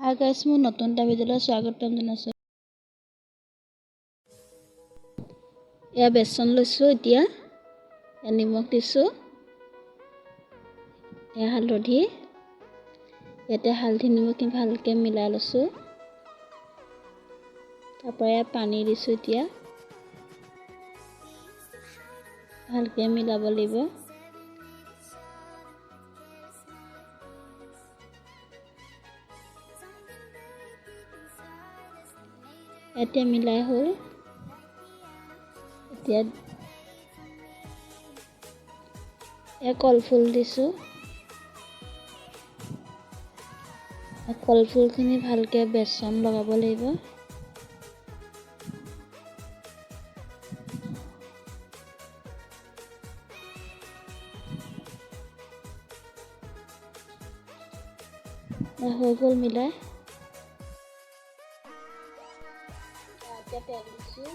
Hi guys, মোৰ নতুন এটা ভিডিঅ'লৈ স্বাগতম জনাইছোঁ। এয়া বেচন লৈছোঁ, এতিয়া নিমখ দিছোঁ, এয়া হালধি, ইয়াতে হালধি নিমখ ভালকৈ মিলাই লৈছোঁ। তাৰপৰা এয়া পানী দিছোঁ, এতিয়া ভালকৈ মিলাব লাগিব। এতিয়া মিলাই হ'ল, এতিয়া কলফুল দিছোঁ। কলফুলখিনি ভালকৈ বেচন লগাব লাগিব। হৈ গ'ল মিলাই। এতিয়া তেল দিছোঁ।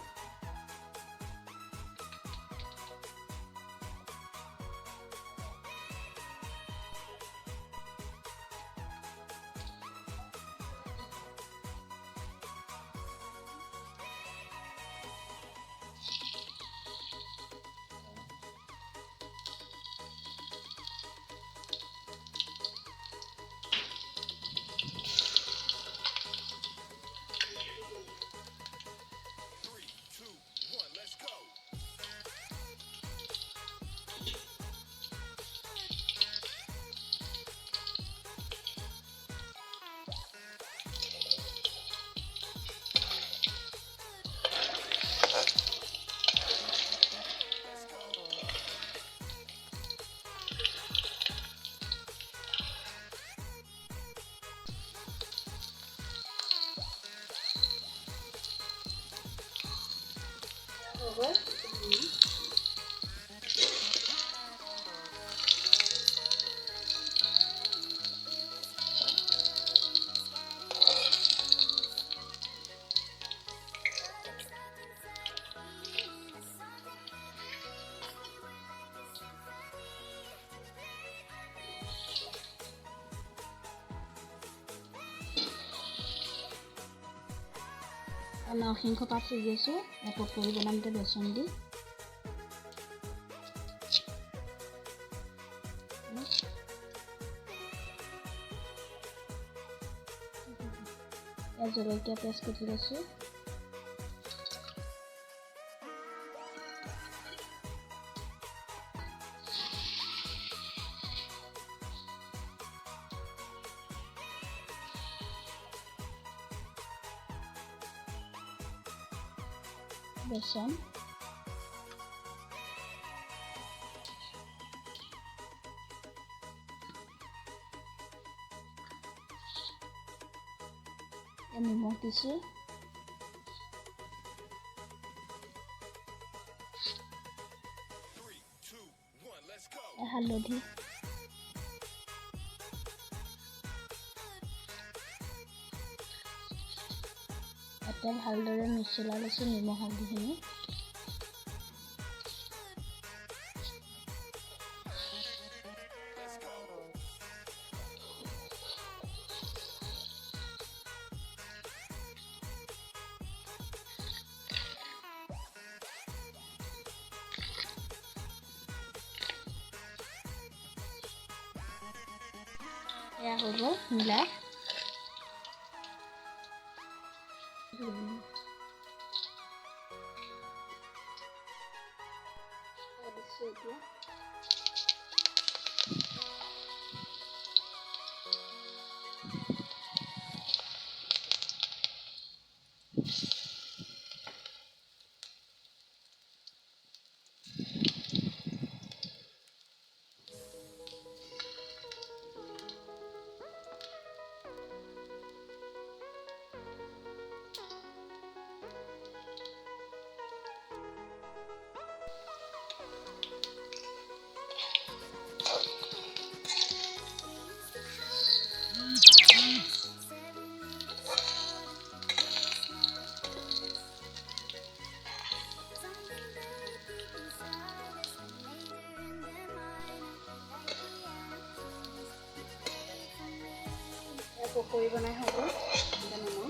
নৰসিংহ পাত ছিগি আছোঁ, পকৰি বনাম বেচন দি। জলকীয়া পেষ্ট কুটি লৈছোঁ। বেচন নিমখ দিছোঁ। হালধি এতিয়া ভালদৰে মিছলাই লৈছোঁ নিমখ হালধিখিনি। এয়া হৈ গ'ল মিলাই। এতিয়া পকৰি বনাই হৈ গ'ল। নমাওঁ।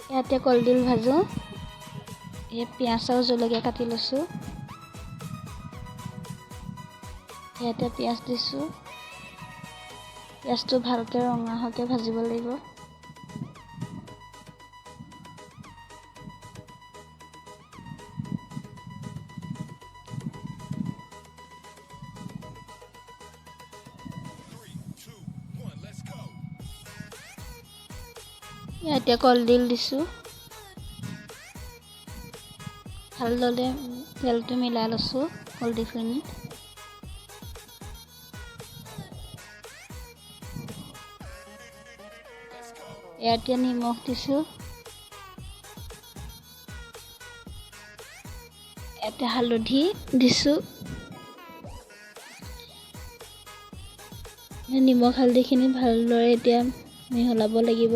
ইয়াতে কলডিল ভাজোঁ। পিঁয়াজ আৰু জলকীয়া কাটি লৈছোঁ। ইয়াতে পিঁয়াজ দিছোঁ। পিঁয়াজটো ভালকৈ ৰঙা হোৱাকৈ ভাজিব লাগিব। ইয়াতে কলডিল দিছোঁ। ভালদৰে তেলটো মিলাই লৈছোঁ কলডিলখিনিত। ইয়াতে নিমখ দিছোঁ। ইয়াতে হালধি দিছোঁ। নিমখ হালধিখিনি ভালদৰে এতিয়া মিহলাব লাগিব।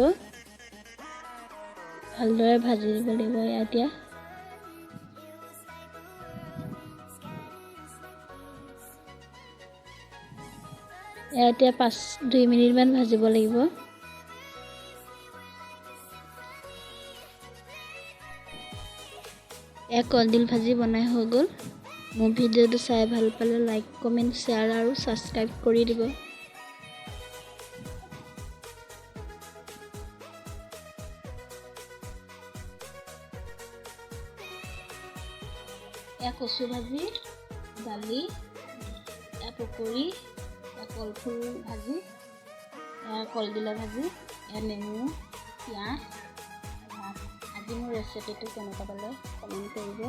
ভালদৰে ভাজিব লাগিব এতিয়া। এতিয়া 2 মিনিটমান ভাজিব লাগিব। কলডিল ভাজি বনাই হৈ গ'ল। মোৰ ভিডিঅ'টো চাই ভাল পালে লাইক, কমেণ্ট, শ্বেয়াৰ আৰু ছাবস্ক্ৰাইব কৰি দিব। কচু ভাজি, দালি, পকৰি, কলফুল ভাজি, কলডিলৰ ভাজি, নেমু, পিঁয়াজ, ভাত। আজি মোৰ ৰেচিপিটো কেনেকুৱা পালে কমেণ্ট কৰিব।